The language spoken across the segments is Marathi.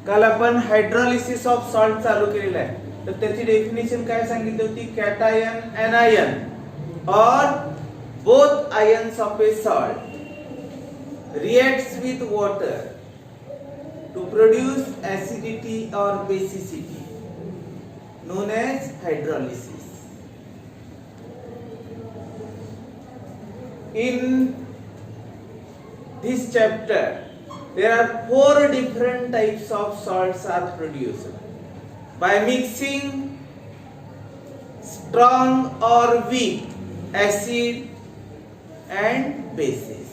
काल आपण हायड्रोलिसिस ऑफ सॉल्ट चालू केलेला आहे. तर त्याची डेफिनेशन काय सांगितली होती? Cation anion or both ions of a salt reacts with water to produce acidity or basicity known as hydrolysis. In this chapter there are 4 different types of salts are produced by mixing strong or weak acid and bases.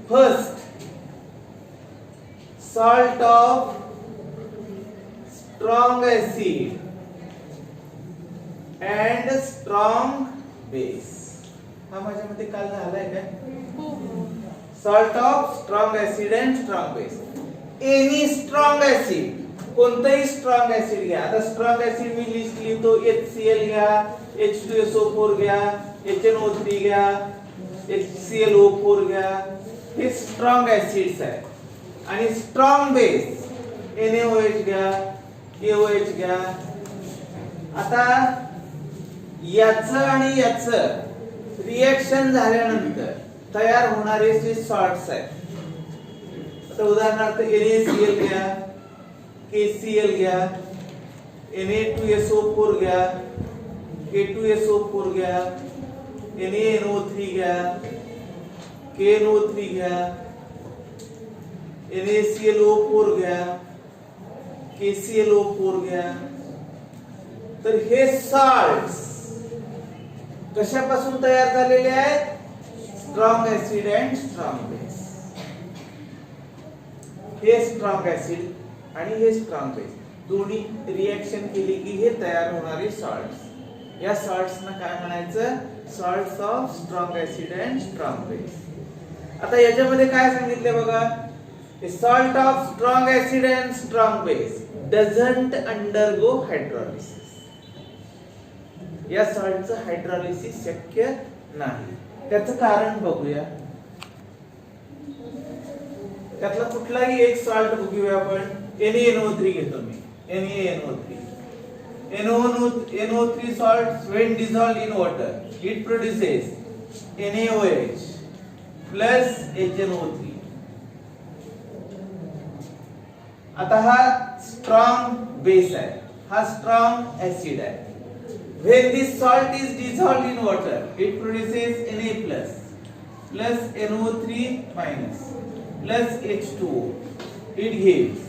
First, salt of strong acid and strong base. हा माझ्यामध्ये काल झालाय का? Salt of strong acid and strong base. Any strong acid, कोणताही स्ट्रॉंग ऍसिड घ्या. आता स्ट्रॉंग ऍसिड मी लिस्ट लिहितो. HCl घ्या, H2SO4 घ्या, HNO3 घ्या, HClO4 घ्या. हे स्ट्रॉंग ऍसिड्स आहेत. आणि स्ट्रॉंग बेस NaOH घ्या, KOH घ्या. आता याचं आणि याचं रिएक्शन झाल्यानंतर तयार होणारे जे सॉल्ट्स आहेत. आता उदाहरणार्थ NaCl घ्या, KCl घ्या, Na2SO4 घ्या, K2SO4 घ्या, NaNO3 घ्या, KNO3 घ्या, NaClO4 घ्या, KClO4 घ्या. तर हे सॉल्ट्स कशापासून तयार झालेले आहेत? Strong acid and strong base. हे स्ट्रॉंग ऍसिड आणि हे स्ट्रॉंग बेस दोन्ही रिएक्शन केली की हे तयार होणारे सॉल्ट्स. या सॉल्ट्सना काय म्हणायचं? Salts of strong acid and strong base. आता याच्यामध्ये काय सांगितले बघा? A salt of strong acid and strong base doesn't undergo hydrolysis. या सॉल्टचं हायड्रोलिसिस शक्य नाही. त्याचं कारण बघूया. त्यातला कुठलाही एक सॉल्ट बघूया आपण. NaNO3 घेतो मी. NaNO3. NO3 salt when dissolved in water it produces NaOH plus HNO3. आता हा स्ट्रॉंग बेस आहे, हा स्ट्रॉंग ऍसिड आहे. When this salt is dissolved in water, it produces Na plus NO3 minus plus H2O. It gives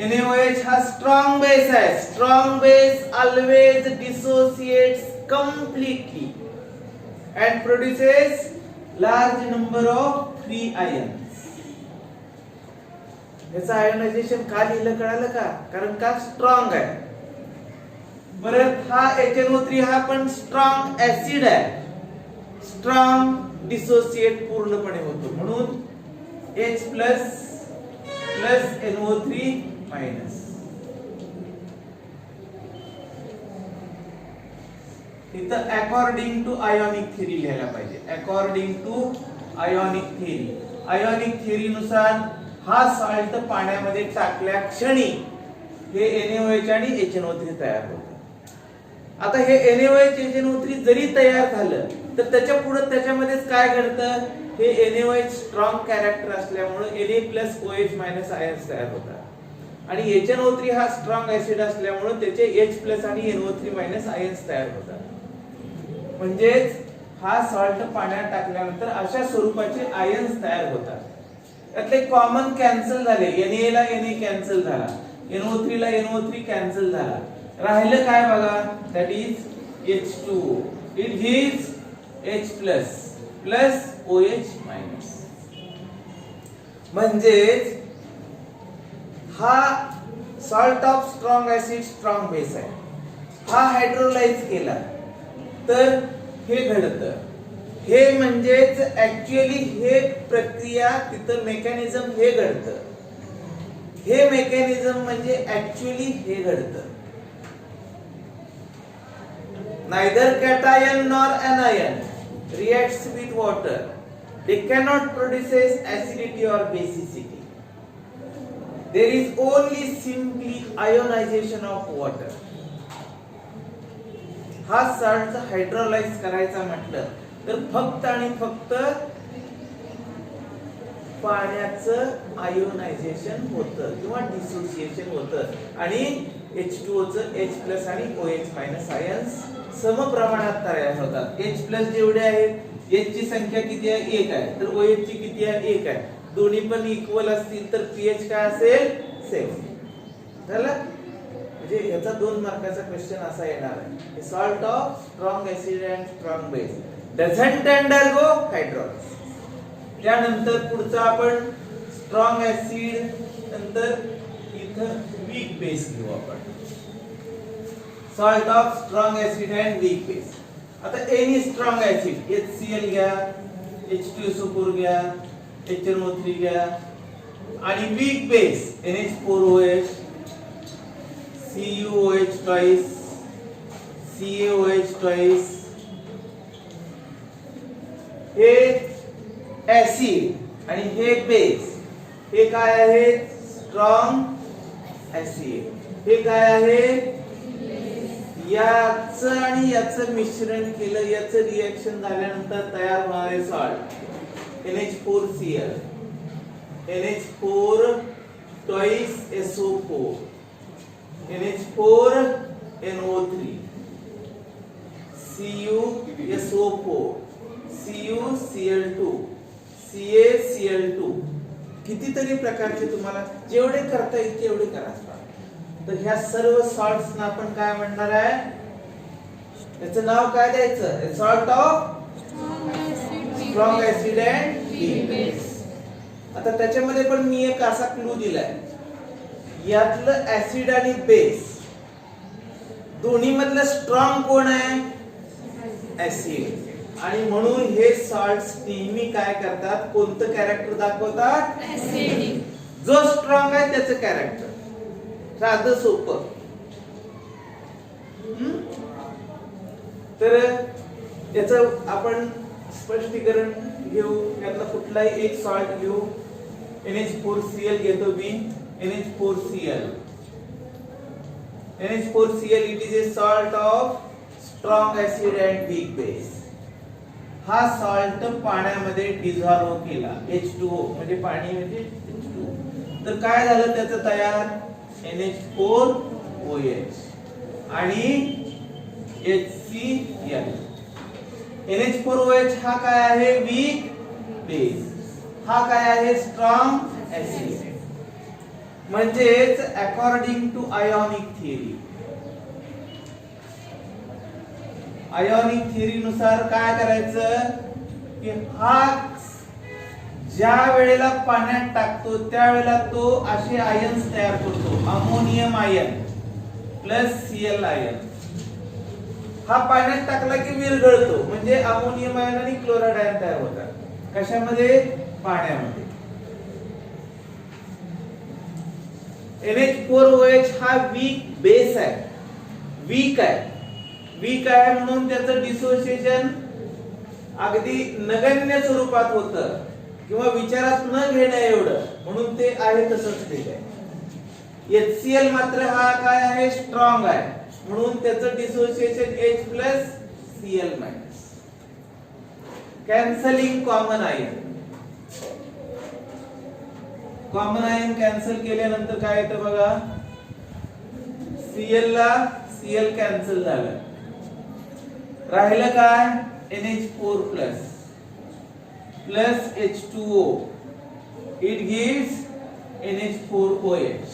NaOH has strong base आहे. Strong base always dissociates completely and produces large number of free ions. याचं आयोनायझेशन का लिहिलं कळालं का? कारण का स्ट्रॉंग आहे. परत हा HNO3 हा पण स्ट्रॉंग ऍसिड आहे. स्ट्रॉंग डिसोसिएट पूर्णपणे होतो म्हणून H प्लस NO3 मायनस. इथं अकॉर्डिंग टू आयोनिक थेरी लिहायला पाहिजे. According to ionic theory. Ionic theory नुसार हा सॉल्ट पाण्यामध्ये टाकल्या क्षणी हे NaOH आणि HNO3 तयार होते. आता हे NaOH HNO3 जरी तयार झालं तर त्याच्या पुढे त्याच्यामध्येच काय घडतं? हे NaOH स्ट्रॉंग कॅरेक्टर असल्यामुळे Na+OH- आयन्स तयार होतात आणि HNO3 हा स्ट्रॉंग ऍसिड असल्यामुळे त्याचे H+ आणि NO3- आयन्स तयार होतात. म्हणजेच हा सॉल्ट पाण्यात टाकल्यानंतर अशा स्वरूपाचे आयन्स तयार होतात. यातले कॉमन कॅन्सल झाले. Na ला Na कॅन्सल झाला, NO3 ला NO3 कॅन्सल झाला. राहिलं काय बघा? That is H2O. It gives H plus OH-. म्हणजेच हा salt of strong acid strong base आहे. हा हायड्रोलाइज केला तर हे घडतं. हे म्हणजेच ऍक्च्युअली हे प्रक्रिया तिथं मेकॅनिझम हे घडतं. हे मेकॅनिझम म्हणजे ऍक्च्युअली हे घडतं. Neither cation nor anion reacts with water. They cannot produce acidity or basicity. there is only simply ionization of water. हा सॉल्ट हायड्रोलाइज करायचा म्हटलं तर फक्त आणि फक्त पाण्याचं आयोनायझेशन होतं किंवा डिसोसिएशन होतं आणि H2O चं H+ आणि OH- आयन्स समप्रमाणात तयार होतात. H+ जेवढे आहेत, H ची संख्या किती आहे? 1 आहे. तर OH ची किती आहे? 1 आहे. दोन्ही पण इक्वल असतील तर pH काय असेल? 7. झालं? म्हणजे याचा 2 मार्काचा क्वेश्चन असा येणार आहे. Salt of strong acid and strong base doesn't undergo hydrolysis. त्यानंतर पुढचा आपण स्ट्रॉंग ऍसिड नंतर इथं वीक बेस घेऊ आपण. Salt of strong acid and weak base. आता एनी स्ट्रॉंग ऍसिड HCl घ्या, H2SO4 घ्या, HNO3 घ्या आणि weak base NH4OH, CuOH twice, CaOH twice. हे ऍसिड आणि हे बेस हे काय आहे? Strong acid. हे काय आहे? याचं आणि याचं मिश्रण केलं, याचं रिएक्शन झाल्यानंतर तयार होणारे salt NH4Cl, NH4 twice SO4, NH4NO3, CuSO4, CuCl2, CaCl2. कितीतरी प्रकारचे तुम्हाला जेवढे करता येईल तेवढे करा. तर ह्या सर्व सॉल्ट्स ना आपण काय म्हणणार आहे? याचं नाव काय द्यायचं? Salt of strong acid and weak base. आता त्याच्यामध्ये पण मी एक असा क्लू दिलाय, यातलं ऍसिड आणि बेस दोन्ही मधलं स्ट्रॉंग कोण आहे? ऍसिड. आणि म्हणून हे सॉल्ट्स नेहमी काय करतात? कोणतं कॅरेक्टर दाखवतात? ऍसिडिक. जो स्ट्रॉंग आहे त्याचं कॅरेक्टर. साधं सोपं. तर याचं आपण स्पष्टीकरण घेऊ. यातला कुठलाही एक सॉल्ट घेऊ. NH4Cl घेतो मी. NH4Cl. NH4Cl it is a salt of strong acid and weak base. हा सॉल्ट पाण्यामध्ये डिझॉल्व केला. H2O म्हणजे पाणी म्हणजे H2O. तर काय झालं त्याचं तयार? NH4OH आणि HCl. NH4OH हा काय आहे? Weak base. हा काय आहे? Strong acid. म्हणजेच according to ionic theory, ionic theory नुसार काय करायचं की हा ज्या वेळेला पाण्यात टाकतो त्यावेळेला तो असे आयन्स तयार करतो. Ammonium ion plus Cl ion. हा पाण्यात टाकला की विरघळतो, म्हणजे अमोनियम आयन आणि क्लोराइड आयन तयार होतात. कशामध्ये? पाण्यामध्ये. NH4OH हा वीक बेस आहे. वीक आहे. वीक आहे म्हणून त्याचं डिसोसिएशन अगदी नगण्य स्वरूपात होतं किंवा विचारात न घेण्या एवढं, म्हणून ते आहे तसंच ठीक आहे. HCl मात्र हा काय आहे? स्ट्रॉंग आहे म्हणून त्याचं dissociation H+Cl-. Cancelling common ion. Common ion cancel केल्यानंतर काय येतं बघा? Cl ला Cl कॅन्सल झालं. राहिलं काय? NH4 plus H2O. It gives NH4OH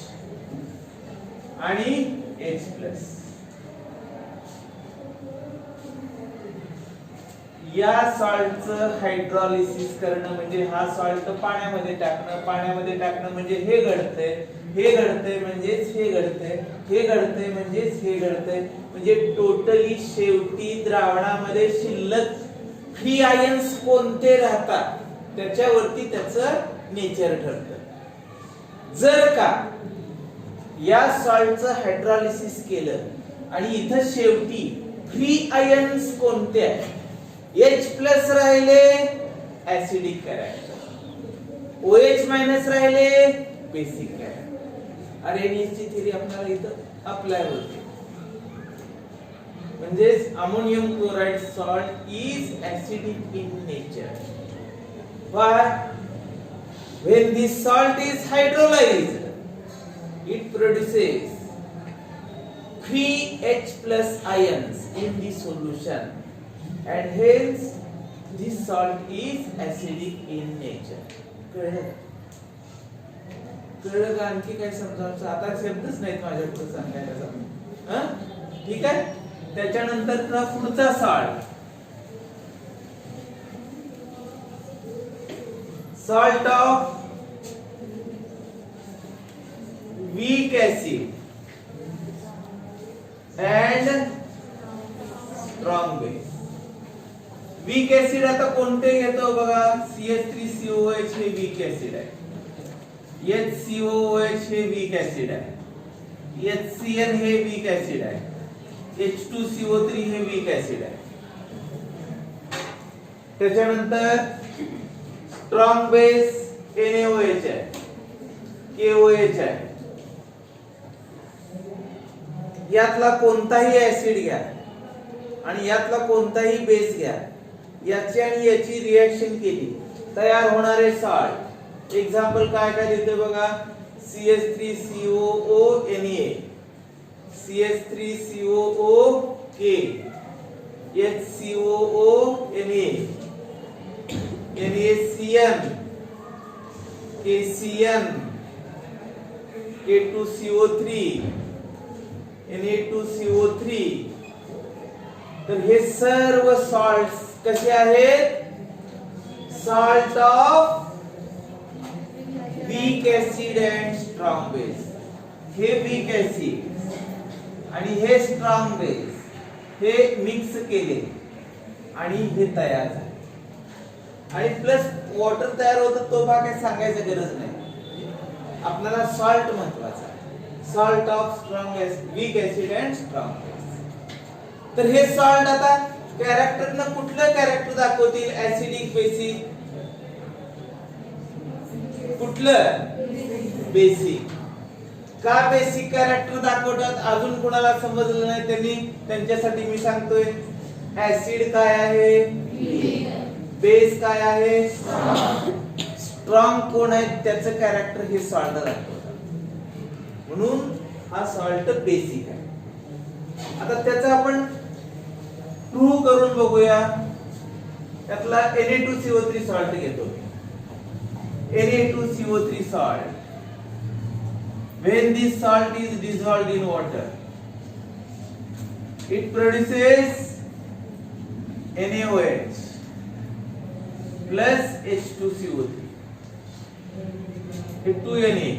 आणि H+. या सॉल्टचं हायड्रोलिसिस करणं म्हणजे हा सॉल्ट पाण्यामध्ये टाकणं. पाण्यामध्ये टाकणं म्हणजे हे घडतंय, हे घडतंय म्हणजेच हे घडतंय, हे घडतंय म्हणजेच हे घडतंय. म्हणजे टोटली शेवटी द्रावणामध्ये शिल्लक फ्री आयन्स कोणते राहतात त्याच्यावरती त्याचं नेचर ठरतं. जर का या सॉल्टचं हायड्रोलिसिस केलं आणि इथं शेवटी फ्री आयन्स कोणते आहेत? H+ राहिले ऍसिडिक कॅरेक्टर, OH- राहिले बेसिक कॅरेक्टर. आर्हेनियसची थिअरी आपल्याला इथं अप्लाय होते. म्हणजेच ammonium chloride salt is acidic in nature. Why? When this salt is hydrolyzed, it produces free H plus ions in the solution, and hence this salt is acidic in nature. कळलं? कळलं का? आणखी काय समजायचं? आता शब्दच नाहीत माझ्याकडे सांगायला. ठीक आहे. त्याच्यानंतर पुढचा salt, salt of weak acid and strong base. Weak acid आता कोणते घेतो बघा, CH3COOH हे वीक ऍसिड आहे, HCOOH हे वीक ऍसिड आहे, HCl हे वीक ऍसिड आहे, H2CO3 हे वीक ऍसिड आहे. त्याच्यानंतर स्ट्रॉंग बेस NaOH आहे, KOH आहे. यातला कोणताही ऍसिड घ्या आणि यातला कोणताही बेस घ्या, याची आणि याची रिएक्शन केली तयार होणारे सॉल्ट. एक्झाम्पल काय काय देते बघा, CH3COONA, CH3COOK, HCOONA, NaCN, KCN, K2CO3, Na2CO3. तर हे सर्व सॉल्ट्स कसे आहेत? Salt of weak acid and strong base. हे वीक ऍसिड आणि हे स्ट्रॉंग बेस हे मिक्स केले आणि हे तयार झाले. आणि प्लस वॉटर तयार होतं, तो भाग काही सांगायची गरज नाही. आपल्याला सॉल्ट महत्वाचा आहे. Salt of strong weak acid and strong base. तर हे सॉल्ट आता कॅरेक्टरनं कुठलं कॅरेक्टर दाखवतील? Acidic, basic? कुठलं? बेसिक. का बेसिक कॅरेक्टर दाखवतात? अजून कोणाला समजलं नाही त्यांनी, त्यांच्यासाठी मी सांगतोय. ऍसिड काय आहे? बेस काय आहे? स्ट्रॉंग कोण आहे त्याचं कॅरेक्टर हे सॉल्ट दाखवतात. म्हणून हा सॉल्ट बेसिक आहे. आता त्याचं आपण प्रूव्ह करून बघूया. त्यातला Na2CO3 सॉल्ट घेतो. Na2CO3 salt. When this salt is dissolved in water, it produces NaOH plus H2CO3. हे 2Na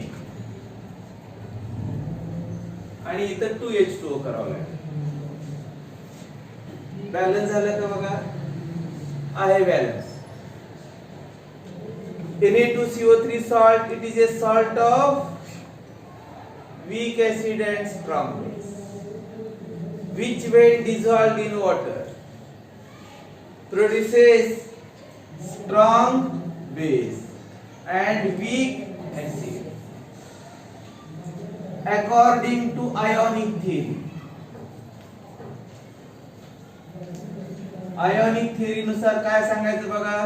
आणि इथं 2H2O करावं लागेल. बॅलन्स झालं का बघा? आहे balance. Na2CO3 salt, it is a salt of weak acid and strong base, which when dissolved in water produces strong base and weak acid. According to ionic theory, ionic theory नुसार काय सांगायचं बघा,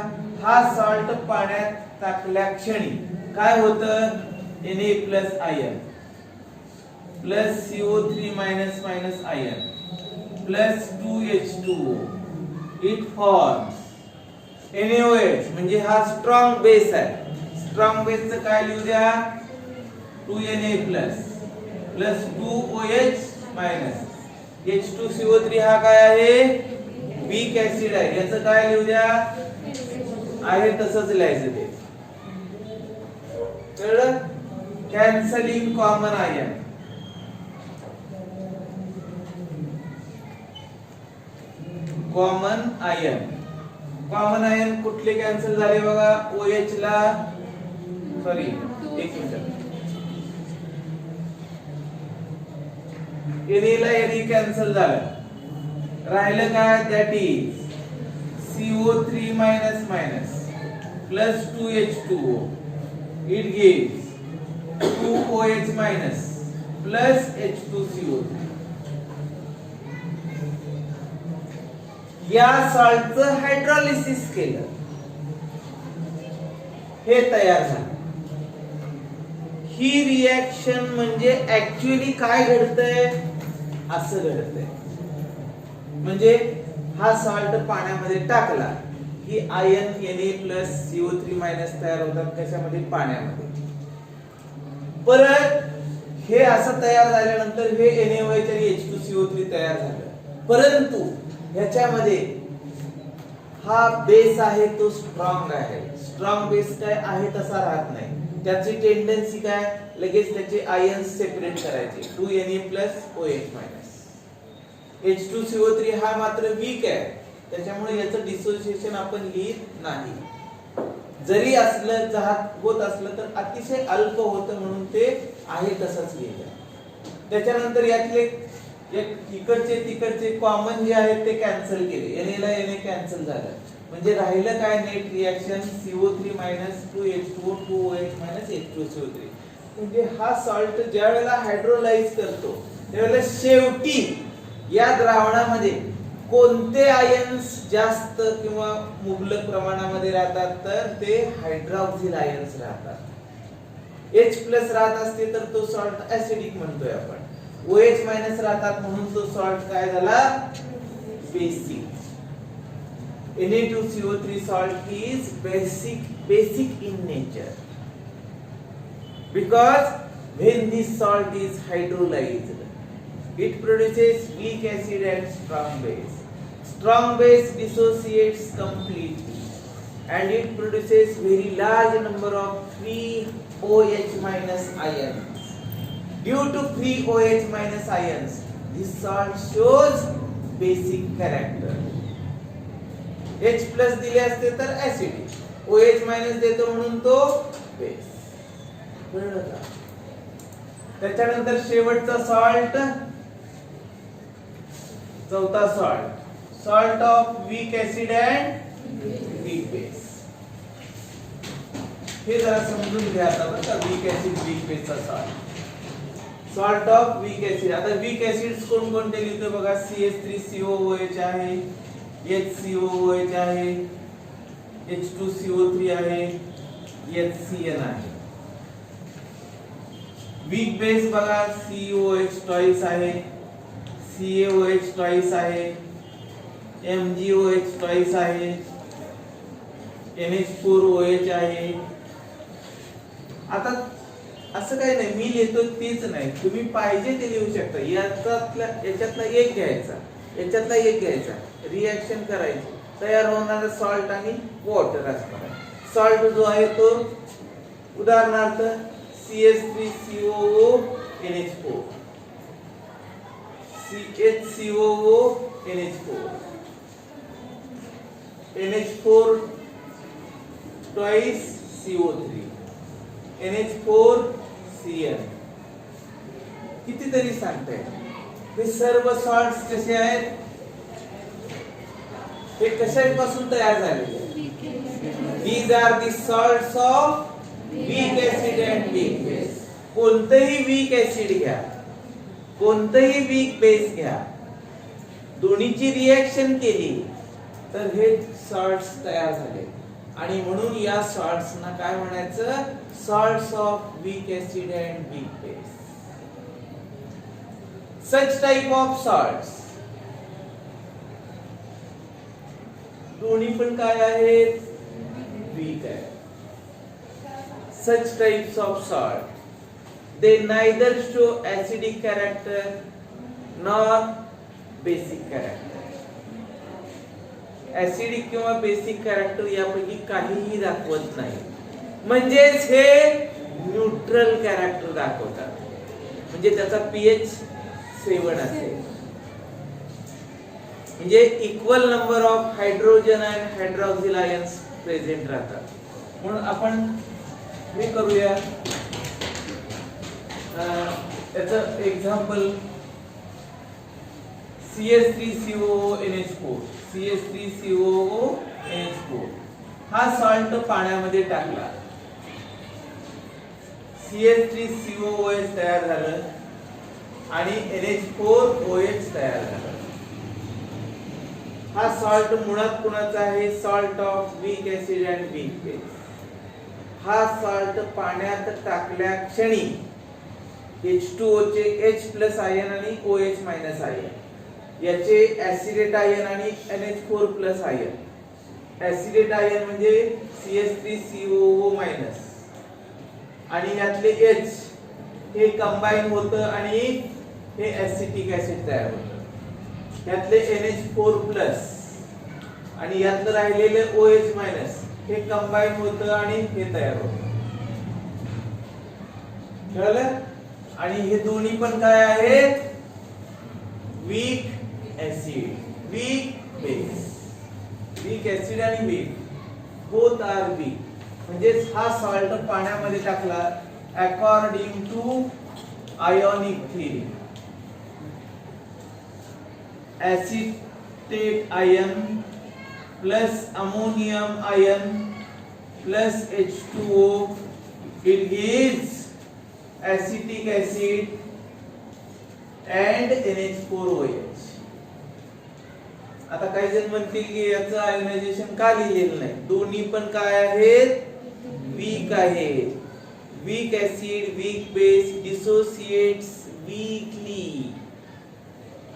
हा सॉल्ट पाण्यात टाकल्या क्षणी काय होतं? Na plus ion plus CO3 minus minus ion plus 2H2O. It forms NaOH. म्हणजे हा स्ट्रॉंग बेस आहे. स्ट्रॉंग बेसचं काय लिहू द्या? 2Na plus plus 2OH minus H2CO3. हा काय आहे? वीक ऍसिड आहे. याचं काय लिहू द्या? आहे तसंच लिहायचं ते. कळलं? Cancelling common ion. Common ion. Common ion कुठले कॅन्सल झाले बघा? OH ला, सॉरी एक मिनिट, Na ला Na कॅन्सल झालं. राहिलं काय? That is CO3 minus minus plus 2H2O. It gives 2OH minus plus H2CO3 या सॉल्टचं हायड्रोलिसिस केलं, हे तयार झालं. ही रिएक्शन म्हणजे ऍक्च्युअली काय घडतंय, असं घडतंय. म्हणजे हा सॉल्ट पाण्यामध्ये टाकला की आयन Na+CO3- तयार होतात. कशामध्ये? पाण्यामध्ये. परत हे असं तयार झाल्यानंतर हे NaOH आणि H2CO3 तयार झालं. परंतु ह्याच्यामध्ये हा बेस आहे तो स्ट्रॉंग आहे. स्ट्रॉंग बेस काय आहे तसा राहत नाही. त्याची टेंडन्सी काय, लगेच त्याचे आयन्स सेपरेट करायचे. 2Na+OH-. H2CO3 हा मात्र वीक आहे, त्याच्यामुळे याचं डिसोसिएशन आपण लिहित नाही. जरी असलं होत असलं तर अतिशय अल्प होतं, म्हणून ते आहे तसंच लिहिलं. त्याच्यानंतर यातले इकडचे तिकडचे कॉमन जे आहेत ते कॅन्सल केले. Na ला Na कॅन्सल झालं, म्हणजे राहिलं काय net reaction CO3- 2H2O 2OH- H2CO3. म्हणजे हा सॉल्ट ज्या वेळेला हायड्रोलाइज करतो त्यावेळेला शेवटी या द्रावणामध्ये कोणते आयन्स जास्त किंवा मुबलक प्रमाणामध्ये राहतात, तर ते हायड्रॉक्सिल आयन्स राहतात. H+ राहत असते तर तो सॉल्ट ऍसिडिक म्हणतोय आपण. OH- राहतात म्हणून तो सॉल्ट काय झाला, basic. Na2CO3 salt is basic in nature because when this salt is hydrolyzed it produces weak acid and strong base. Strong base dissociates completely and it produces very large number of free OH- ions. Due to free OH- ions, this salt shows basic character. H+ दिले असते तर ऍसिडिक, OH- देतो म्हणून तो बेस. कळलं का? त्याच्यानंतर शेवटचा सॉल्ट, चौथा salt of weak acid and weak base. हे जरा समजून घ्या आता बरं का. वीक ऍसिड वीक बेसचा सॉल्ट ऑफ वीक ऍसिड. आता वीक ऍसिड्स कोणकोणते लिहितो बघा. CH3COOH आहे, HCOOH आहे, H2CO3 आहे, HCN आहे. वीक बेस बघा, COH ट्वाइस आहे, CaOH ट्वाइस आहे, MgOH ट्वाइस आहे, NH4OH आहे. आता असं काही नाही, मी लिहितो तेच नाही, तुम्ही पाहिजे ते लिहू शकता. याच्यातला एक घ्यायचा, याच्यातला एक घ्यायचा, रिएक्शन करायची, तयार होणारा सॉल्ट आणि वॉटर असणार. सॉल्ट जो आहे तो उदाहरणार्थ CH3COO NH4, CHCOO NH4, NH4 twice CO3, NH4 CN. कितीतरी सांगताय. हे सर्व सॉल्ट्स कसे आहेत, हे कशापासून तयार झालेले? These are the salts of weak acid and weak base. कोणतेही वीक ऍसिड घ्या, कोणतेही वीक बेस घ्या, दोन्हीची रिएक्शन केली तर हे सॉल्ट्स तयार झाले. आणि म्हणून या सॉल्ट्सना काय म्हणायचं, salts of weak acid and weak base. Such type of salts, दोन्ही पण काय आहेत, वीक आहे. Such types of salt, they neither show acidic character nor basic character. Acidic किंवा basic character यापैकी काहीही दाखवत नाही. म्हणजेच हे न्यूट्रल कॅरेक्टर दाखवतात. म्हणजे त्याचा pH 7 असेल, म्हणजे equal number of hydrogen and hydroxyl ions present राहतात. म्हणून आपण हे करूया, त्याचं example CH3COO NH4, CH3COO NH4 हा सॉल्ट पाण्यामध्ये टाकला, CH3COOH तयार झालं, आणि NH4OH तयार झाला. हा सॉल्ट मुळात कुणाचा आहे? Salt of weak acid and weak base. हा सॉल्ट पाण्यात टाकल्या क्षणी H2O चे H+ आयन आणि OH- आयन याचे ऍसिडेट आयन आणि NH4+ आयन. ऍसिडेट आयन म्हणजे CH3COO- आणि यातले H हे कंबाईन होतं आणि हे ऍसिटिक ऍसिड तयार होतं. यातले NH4+ आणि यातलं राहिलेले OH- हे कंबाईन होतं आणि हे तयार होतं. कळलं? आणि हे दोन्ही पण काय आहेत? Weak acid, weak base. Weak acid आणि वीक बोथ आर वीक. म्हणजे हा सॉल्ट पाण्यामध्ये टाकला according to ionic theory. Acetate ion plus ammonium ion plus H2O, it gives acetic acid and NH4OH. आता काही जण म्हणतील की याचं आयोनायझेशन का लिहिलेलं नाही? दोन्ही पण काय आहेत? वीक आहेत. Weak acid, weak base dissociates weakly.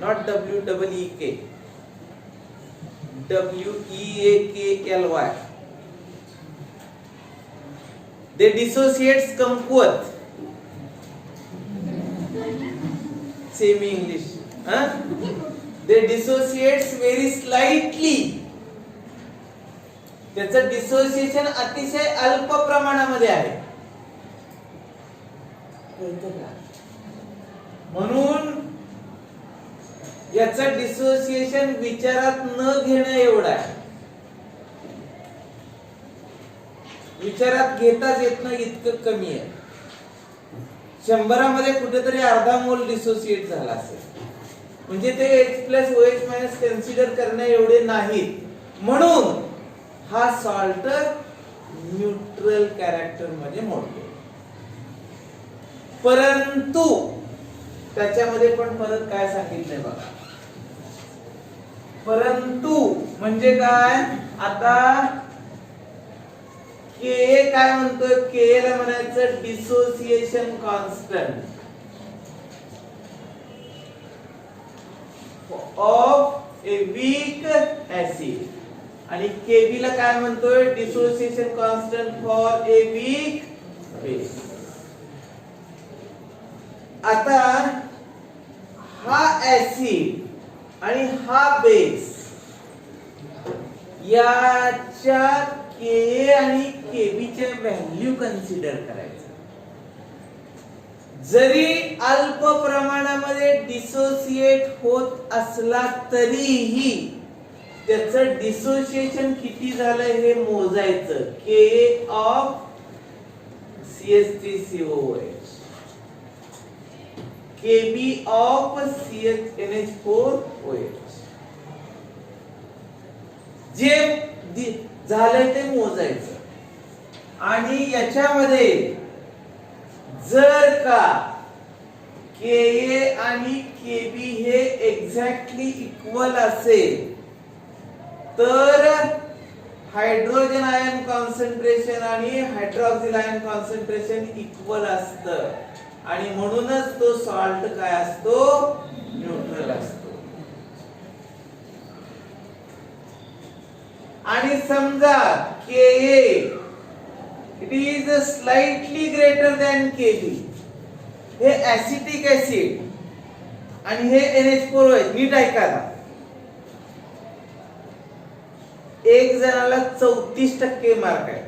Not WEEK, WEAKLY. They dissociates कमकुवत. Semi English. They dissociates very slightly. त्याचं डिसोसिएशन अतिशय अल्प प्रमाणामध्ये आहे. म्हणून याचं डिसोसिएशन विचारात न घेणं एवढं आहे. विचारात घेताच येत नाही इतकं कमी आहे. 100 मध्ये कुठेतरी अर्धा मोल डिसोसिएट झाला असेल. म्हणजे ते H+OH- कन्सिडर करणे एवढे नाहीत. म्हणून हा सॉल्ट न्यूट्रल कॅरेक्टर मध्ये मोडतो. परंतु त्याच्यामध्ये पण परत काय सांगितलंय बघा. परंतु म्हणजे काय? आता Ka काय म्हणतोय? Ka ला म्हणायचं dissociation constant of a weak acid आणि Kb ला काय म्हणतोय? Dissociation constant for a weak base. आता हा ऍसिड आणि हा बेस याच्या Ka आणि Kb च्या व्हॅल्यू कन्सिडर करायचं. जरी अल्प प्रमाणामध्ये डिसोसिएट होत असला तरीही त्याचं डिसोसिएशन किती झालं हे मोजायचं. Ka of CH3COOH, Kb of NH4OH. जे झालंय ते मोजायचं. आणि याच्यामध्ये जर का Ka आणि Kb हे एक्झॅक्टली इक्वल असेल तर हायड्रोजन आयन कॉन्सन्ट्रेशन आणि हायड्रॉक्सिल आयन कॉन्सन्ट्रेशन इक्वल असतं. आणि म्हणूनच तो सॉल्ट काय असतो? न्यूट्रल असतो. आणि समजा Ka it is slightly greater than Kb. हे ऍसिटिक ऍसिड आणि हे NH4OH. नीट ऐका. एक जणाला 34% मार्क आहे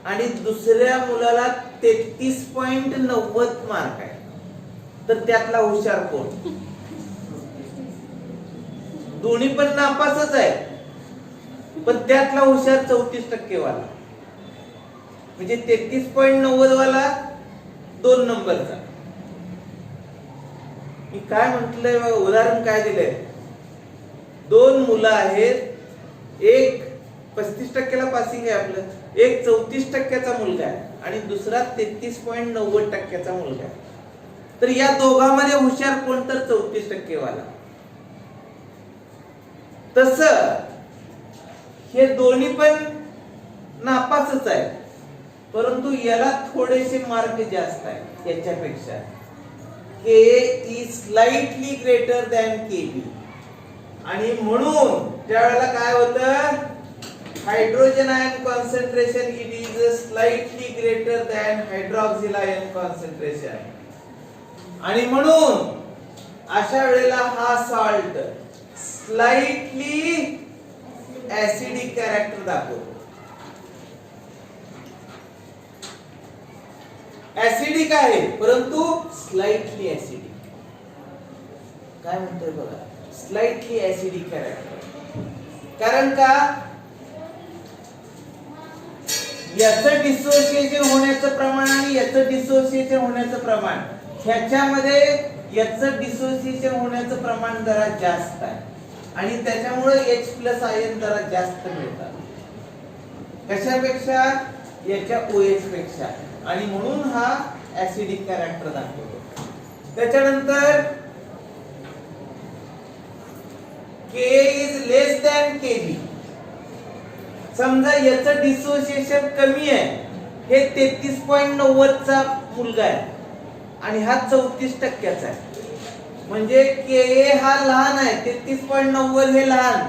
आणि दुसऱ्या मुलाला 33.90 मार्क आहे. तर त्यातला हुशार कोण? दोन्ही पण नापासच आहे, पण त्यातला हुशार 34% वाला. म्हणजे 33.90 वाला 2 नंबरचा. मी काय म्हटलंय? उदाहरण काय दिलंय? 2 मुलं आहेत. एक 35% पासिंग आहे आपलं, एक 34% मुलगा आहे आणि दुसरा 33.90% मुलगा आहे. तर या दोघांमध्ये हुशार कोण तर 34% वाला. तस हे दोन्ही पण नापासच आहे, परंतु याला थोडेसे मार्क जास्त आहेत याच्यापेक्षा. Ka is slightly greater than Kb आणि म्हणून त्यावेळेला काय होतं, hydrogen ion concentration it is slightly greater than hydroxyl ion concentration. आणि म्हणून अशा वेळेला हा सॉल्ट स्लाइटली ऍसिडिक कॅरेक्टर दाखवतो. ऍसिडिक आहे परंतु स्लाइटली ऍसिडिक. काय म्हणतोय बघा, स्लाइटली ऍसिडिक कॅरेक्टर. कारण का, याचं डिसोसिएशन होण्याचं प्रमाण आणि याचं डिसोसिएशन होण्याचं प्रमाण, ह्याच्यामध्ये याचं डिसोसिएशन होण्याचं प्रमाण जरा जास्त आहे आणि त्याच्यामुळे H+ आयन जरा जास्त मिळतात. कशापेक्षा, याच्या OH पेक्षा. आणि म्हणून हा ऍसिडिक कॅरेक्टर दाखवतो. त्याच्यानंतर Ka is less than Kb. समजा याचं डिसोसिएशन कमी आहे, हे 33.90 चा मुलगा आहे आणि हा 34% आहे. म्हणजे Ka हा लहान आहे, 33.90 हे लहान,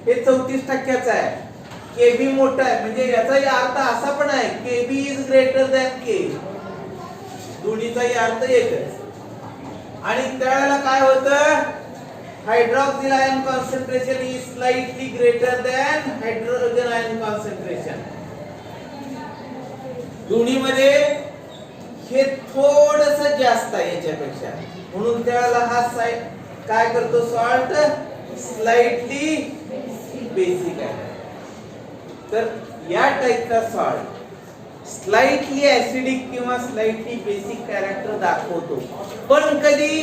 हे 34% आहे. Kb मोठा आहे, म्हणजे याचा अर्थ असा पण आहे Kb is greater than K. दोन्हीचाही अर्थ एकच. आणि त्यावेळेला काय होतं, hydroxyl ion concentration is slightly greater than hydrogen ion concentration. दोन्हीमध्ये हे थोडस जास्त आहे याच्यापेक्षा, म्हणून त्यावेळेला हा काय करतो, सॉल्ट स्लाइटली बेसिक आहे. तर या टाइपचा सॉल्ट स्लाइटली ऍसिडिक किंवा स्लाइटली बेसिक कॅरेक्टर दाखवतो. पण कधी,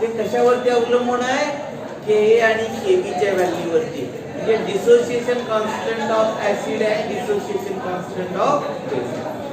ते कशावरती अवलंबून आहे, Ka आणि Kb च्या व्हॅल्यू वरती. म्हणजे dissociation constant of acid and dissociation constant of basic.